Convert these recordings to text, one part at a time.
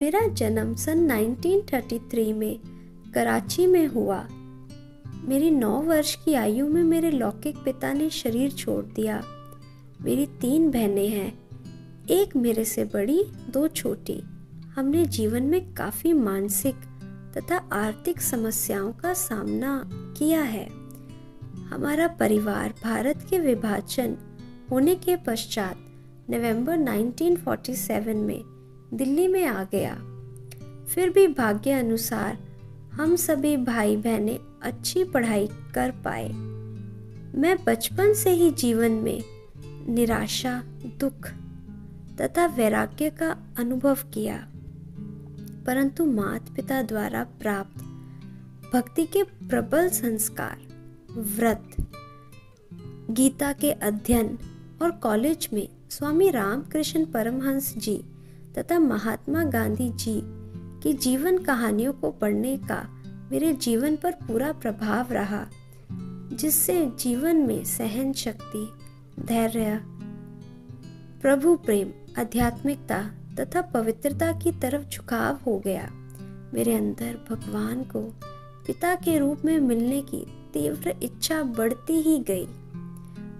मेरा जन्म सन 1933 में कराची में हुआ। मेरी 9 वर्ष की आयु में मेरे लौकिक पिता ने शरीर छोड़ दिया। मेरी 3 बहनें हैं, एक मेरे से बड़ी, 2 छोटी। हमने जीवन में काफ़ी मानसिक तथा आर्थिक समस्याओं का सामना किया है। हमारा परिवार भारत के विभाजन होने के पश्चात नवंबर 1947 में दिल्ली में आ गया। फिर भी भाग्य अनुसार हम सभी भाई बहनें अच्छी पढ़ाई कर पाए। मैं बचपन से ही जीवन में निराशा, दुख तथा वैराग्य का अनुभव किया, परंतु माता पिता द्वारा प्राप्त भक्ति के प्रबल संस्कार, व्रत, गीता के अध्ययन और कॉलेज में स्वामी रामकृष्ण परमहंस जी तथा महात्मा गांधी जी की जीवन कहानियों को पढ़ने का मेरे जीवन पर पूरा प्रभाव रहा, जिससे जीवन में सहन शक्ति, धैर्य, प्रभु प्रेम, आध्यात्मिकता तथा पवित्रता की तरफ झुकाव हो गया। मेरे अंदर भगवान को पिता के रूप में मिलने की तीव्र इच्छा बढ़ती ही गई।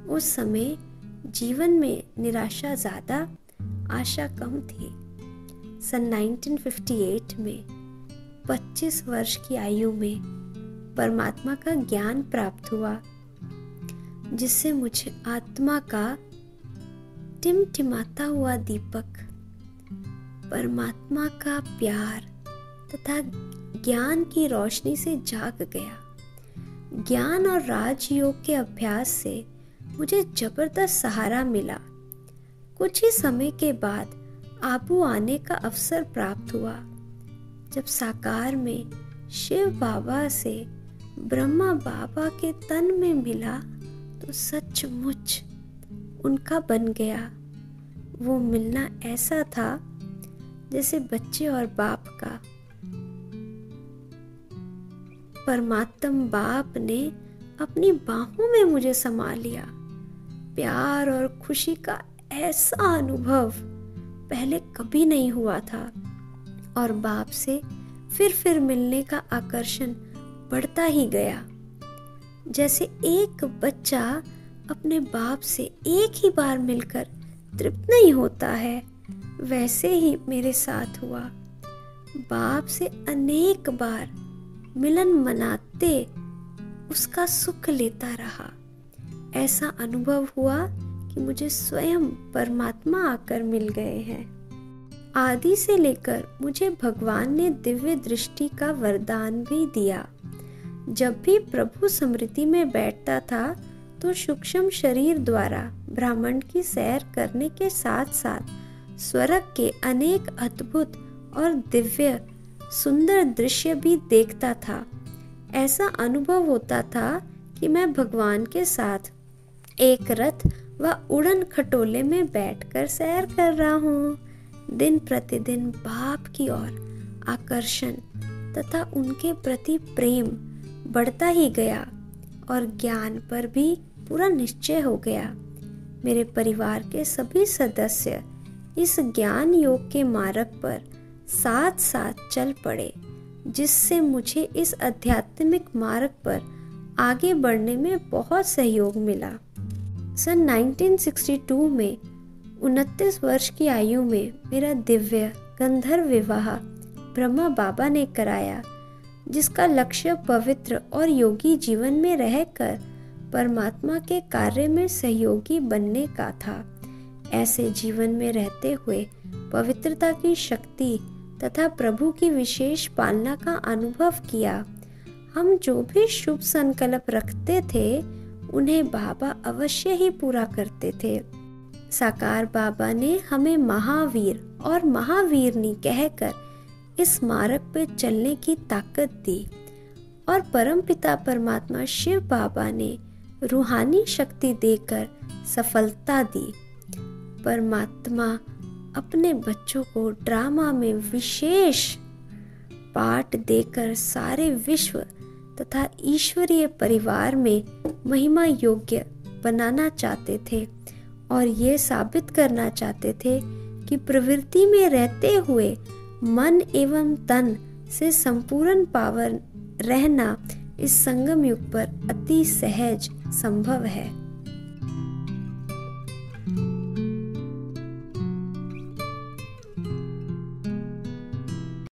उस समय जीवन में निराशा ज़्यादा, आशा कम थी। सन 1958 में 25 वर्ष की आयु में परमात्मा का ज्ञान प्राप्त हुआ, जिससे मुझे आत्मा का टिमटिमाता हुआ दीपक, परमात्मा का प्यार तथा ज्ञान की रोशनी से जाग गया। ज्ञान और राजयोग के अभ्यास से मुझे जबरदस्त सहारा मिला। कुछ ही समय के बाद आबू आने का अवसर प्राप्त हुआ। जब साकार में शिव बाबा से ब्रह्मा बाबा के तन में मिला तो सचमुच उनका बन गया। वो मिलना ऐसा था जैसे बच्चे और बाप का। परमात्म बाप ने अपनी बाहों में मुझे समा लिया। प्यार और खुशी का ऐसा अनुभव पहले कभी नहीं हुआ था और बाप से फिर मिलने का आकर्षण बढ़ता ही गया। जैसे एक बच्चा अपने बाप से एक ही बार मिलकर तृप्त नहीं होता है, वैसे ही मेरे साथ हुआ। बाप से अनेक बार मिलन मनाते उसका सुख लेता रहा। ऐसा अनुभव हुआ कि मुझे स्वयं परमात्मा आकर मिल गए हैं। आदि से लेकर मुझे भगवान ने दिव्य दृष्टि का वरदान भी दिया। जब भी प्रभु स्मृति में बैठता था तो सूक्ष्म शरीर द्वारा ब्रह्मांड की सैर करने के साथ साथ स्वर्ग के अनेक अद्भुत और दिव्य सुंदर दृश्य भी देखता था। ऐसा अनुभव होता था कि मैं भगवान के साथ एक रथ व उड़न खटोले में बैठकर सैर कर रहा हूँ। दिन प्रतिदिन बाप की ओर आकर्षण तथा उनके प्रति प्रेम बढ़ता ही गया और ज्ञान पर भी पूरा निश्चय हो गया। मेरे परिवार के सभी सदस्य इस ज्ञान योग के मार्ग पर साथ साथ चल पड़े, जिससे मुझे इस आध्यात्मिक मार्ग पर आगे बढ़ने में बहुत सहयोग मिला। सन 1962 में 29 वर्ष की आयु में मेरा दिव्य गंधर्व विवाह ब्रह्मा बाबा ने कराया, जिसका लक्ष्य पवित्र और योगी जीवन में रहकर परमात्मा के कार्य में सहयोगी बनने का था। ऐसे जीवन में रहते हुए पवित्रता की शक्ति तथा प्रभु की विशेष पालना का अनुभव किया। हम जो भी शुभ संकल्प रखते थे उन्हें बाबा अवश्य ही पूरा करते थे। साकार बाबा ने हमें महावीर और महावीरनी कहकर इस मार्ग पर चलने की ताकत दी और परमपिता परमात्मा शिव बाबा ने रूहानी शक्ति देकर सफलता दी। परमात्मा अपने बच्चों को ड्रामा में विशेष पाठ देकर सारे विश्व तथा ईश्वरीय परिवार में महिमा योग्य बनाना चाहते थे और ये साबित करना चाहते थे कि प्रवृत्ति में रहते हुए मन एवं तन से संपूर्ण पावन रहना इस संगम युग पर अति सहज संभव है।